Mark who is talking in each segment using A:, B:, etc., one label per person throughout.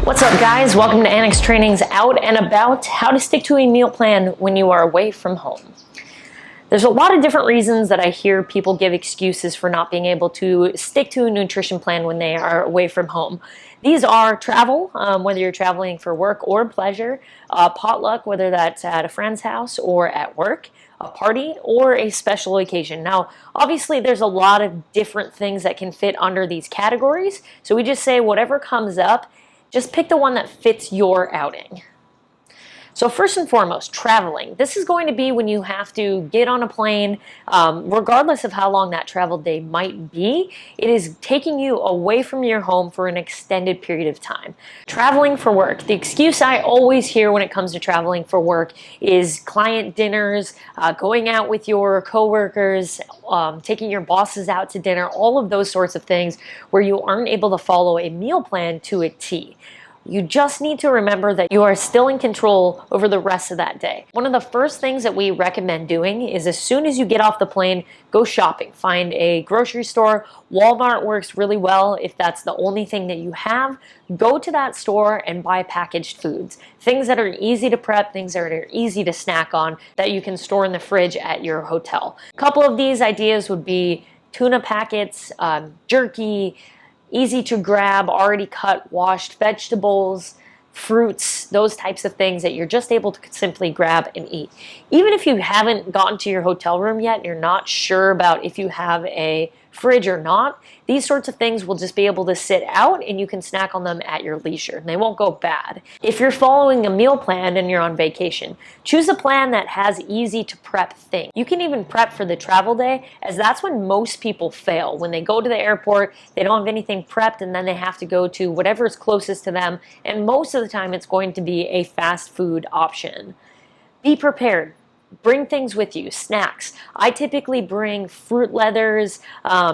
A: What's up, guys? Welcome to Annex Training's Out and About, how to stick to a meal plan when you are away from home. There's a lot of different reasons that I hear people give excuses for not being able to stick to a nutrition plan when they are away from home. These are travel, whether you're traveling for work or pleasure, potluck, whether that's at a friend's house or at work, a party, or a special occasion. Now, obviously, there's a lot of different things that can fit under these categories, so we just say whatever comes up, just pick the one that fits your outing. So first and foremost, traveling. This is going to be when you have to get on a plane, regardless of how long that travel day might be. It is taking you away from your home for an extended period of time. Traveling for work. The excuse I always hear when it comes to traveling for work is client dinners, going out with your coworkers, taking your bosses out to dinner, all of those sorts of things where you aren't able to follow a meal plan to a T. You just need to remember that you are still in control over the rest of that day. One of the first things that we recommend doing is as soon as you get off the plane, go shopping. Find a grocery store. Walmart works really well if that's the only thing that you have. Go to that store and buy packaged foods. Things that are easy to prep, things that are easy to snack on that you can store in the fridge at your hotel. A couple of these ideas would be tuna packets, jerky, easy to grab, already cut, washed vegetables, fruits, those types of things that you're just able to simply grab and eat. Even if you haven't gotten to your hotel room yet and you're not sure about if you have a fridge or not, these sorts of things will just be able to sit out and you can snack on them at your leisure and they won't go bad. If you're following a meal plan and you're on vacation, choose a plan that has easy to prep things. You can even prep for the travel day, as that's when most people fail. When they go to the airport, they don't have anything prepped and then they have to go to whatever is closest to them, and most of the time it's going to be a fast food option. Be prepared. Bring things with you, snacks. I typically bring fruit leathers,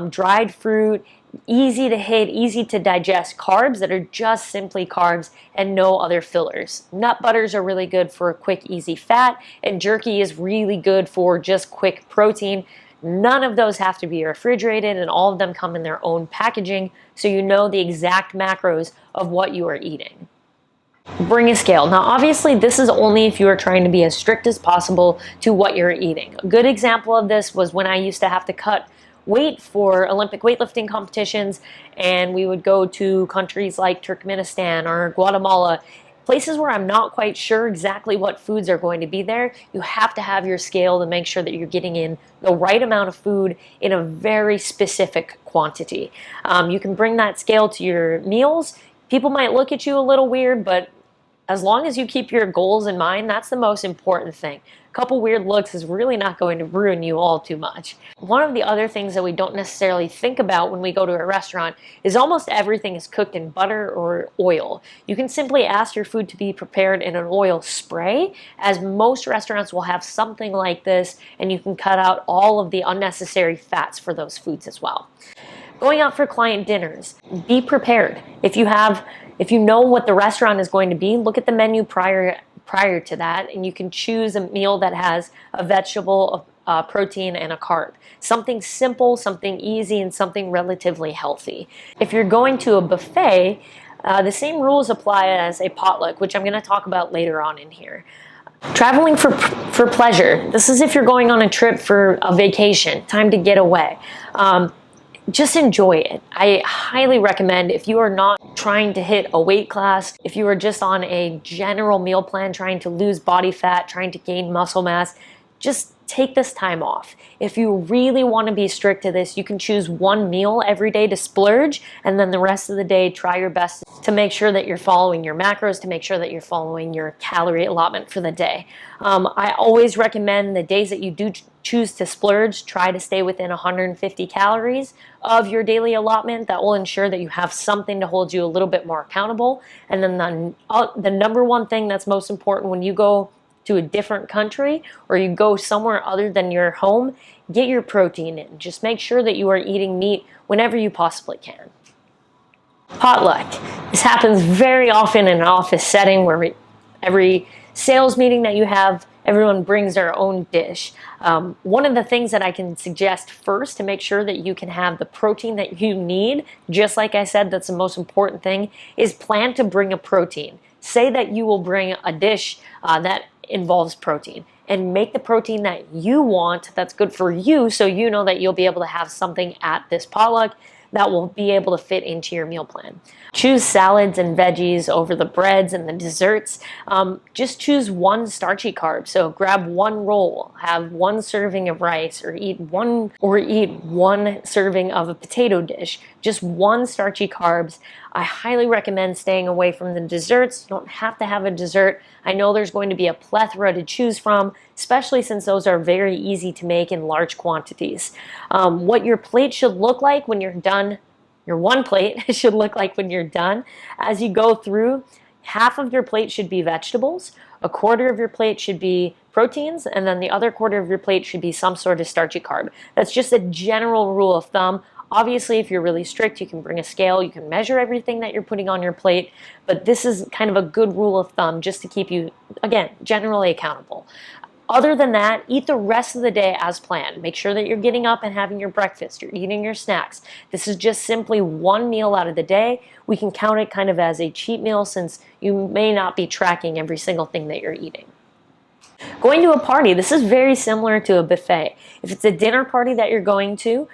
A: dried fruit, easy to hit, easy to digest carbs that are just simply carbs and no other fillers. Nut butters are really good for a quick, easy fat, and jerky is really good for just quick protein. None of those have to be refrigerated, and all of them come in their own packaging, so you know the exact macros of what you are eating. Bring a scale. Now, obviously, this is only if you are trying to be as strict as possible to what you're eating. A good example of this was when I used to have to cut weight for Olympic weightlifting competitions, and we would go to countries like Turkmenistan or Guatemala, places where I'm not quite sure exactly what foods are going to be there. You have to have your scale to make sure that you're getting in the right amount of food in a very specific quantity. You can bring that scale to your meals. People might look at you a little weird, but as long as you keep your goals in mind, that's the most important thing. A couple weird looks is really not going to ruin you all too much. One of the other things that we don't necessarily think about when we go to a restaurant is almost everything is cooked in butter or oil. You can simply ask your food to be prepared in an oil spray, as most restaurants will have something like this, and you can cut out all of the unnecessary fats for those foods as well. Going out for client dinners, be prepared. If you know what the restaurant is going to be, look at the menu prior to that, and you can choose a meal that has a vegetable, a protein, and a carb. Something simple, something easy, and something relatively healthy. If you're going to a buffet, the same rules apply as a potluck, which I'm going to talk about later on in here. Traveling for pleasure. This is if you're going on a trip for a vacation, time to get away. Just enjoy it. I highly recommend, if you are not trying to hit a weight class, if you are just on a general meal plan trying to lose body fat, trying to gain muscle mass, just take this time off. If you really want to be strict to this, you can choose one meal every day to splurge, and then the rest of the day try your best to make sure that you're following your macros, to make sure that you're following your calorie allotment for the day. I always recommend the days that you do choose to splurge, try to stay within 150 calories of your daily allotment. That will ensure that you have something to hold you a little bit more accountable. And then the number one thing that's most important when you go to a different country or you go somewhere other than your home, get your protein in. Just make sure that you are eating meat whenever you possibly can. Potluck. This happens very often in an office setting where every sales meeting that you have, everyone brings their own dish. One of the things that I can suggest first to make sure that you can have the protein that you need, just like I said, that's the most important thing, is plan to bring a protein. Say that you will bring a dish that involves protein, and make the protein that you want that's good for you, so you know that you'll be able to have something at this potluck that will be able to fit into your meal plan. Choose salads and veggies over the breads and the desserts. Just choose one starchy carb. So grab one roll, have one serving of rice, or eat one serving of a potato dish. Just one starchy carbs. I highly recommend staying away from the desserts. You don't have to have a dessert. I know there's going to be a plethora to choose from, especially since those are very easy to make in large quantities. What your plate should look like when you're done, your one plate should look like when you're done. As you go through, half of your plate should be vegetables, a quarter of your plate should be proteins, and then the other quarter of your plate should be some sort of starchy carb. That's just a general rule of thumb. Obviously, if you're really strict, you can bring a scale, you can measure everything that you're putting on your plate, but this is kind of a good rule of thumb just to keep you, again, generally accountable. Other than that, eat the rest of the day as planned. Make sure that you're getting up and having your breakfast, you're eating your snacks. This is just simply one meal out of the day. We can count it kind of as a cheat meal since you may not be tracking every single thing that you're eating. Going to a party, this is very similar to a buffet. If it's a dinner party that you're going to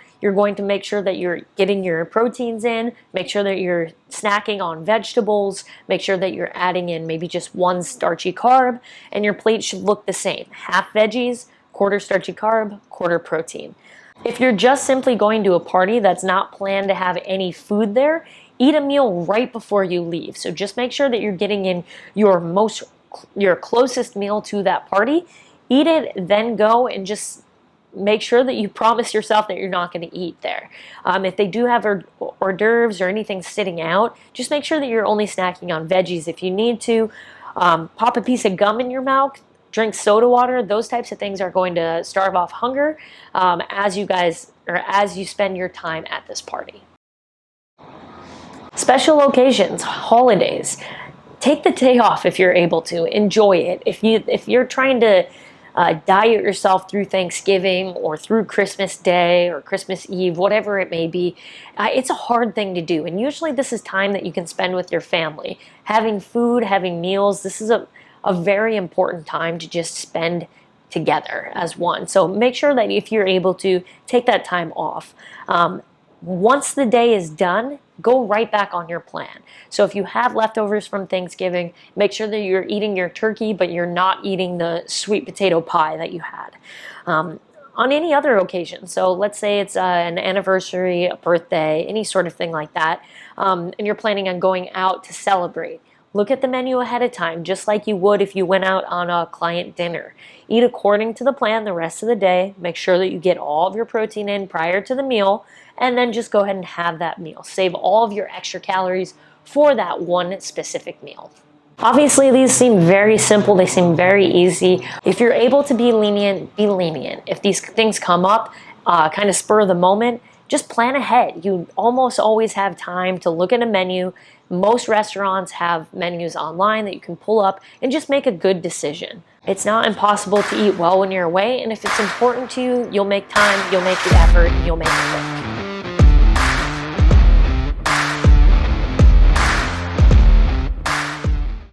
A: make sure that you're getting your proteins in, make sure that you're snacking on vegetables, make sure that you're adding in maybe just one starchy carb, and your plate should look the same. Half veggies, quarter starchy carb, quarter protein. If you're just simply going to a party that's not planned to have any food there, eat a meal right before you leave. So just make sure that you're getting in your closest meal to that party. Eat it, then go and just make sure that you promise yourself that you're not going to eat there. If they do have hors d'oeuvres or anything sitting out, just make sure that you're only snacking on veggies if you need to. Pop a piece of gum in your mouth, drink soda water. Those types of things are going to starve off hunger as you spend your time at this party. Special occasions, holidays. Take the day off if you're able to. Enjoy it. If you're trying to diet yourself through Thanksgiving or through Christmas Day or Christmas Eve, whatever it may be, it's a hard thing to do. And usually this is time that you can spend with your family. Having food, having meals, this is a very important time to just spend together as one. So make sure that if you're able to, take that time off. Once the day is done, go right back on your plan. So if you have leftovers from Thanksgiving, make sure that you're eating your turkey, but you're not eating the sweet potato pie that you had. On any other occasion, so let's say it's an anniversary, a birthday, any sort of thing like that, and you're planning on going out to celebrate. Look at the menu ahead of time, just like you would if you went out on a client dinner. Eat according to the plan the rest of the day. Make sure that you get all of your protein in prior to the meal, and then just go ahead and have that meal. Save all of your extra calories for that one specific meal. Obviously, these seem very simple. They seem very easy. If you're able to be lenient, be lenient. If these things come up, kind of spur of the moment, just plan ahead. You almost always have time to look at a menu. Most restaurants have menus online that you can pull up and just make a good decision. It's not impossible to eat well when you're away, and if it's important to you, you'll make time, you'll make the effort, and you'll make it work.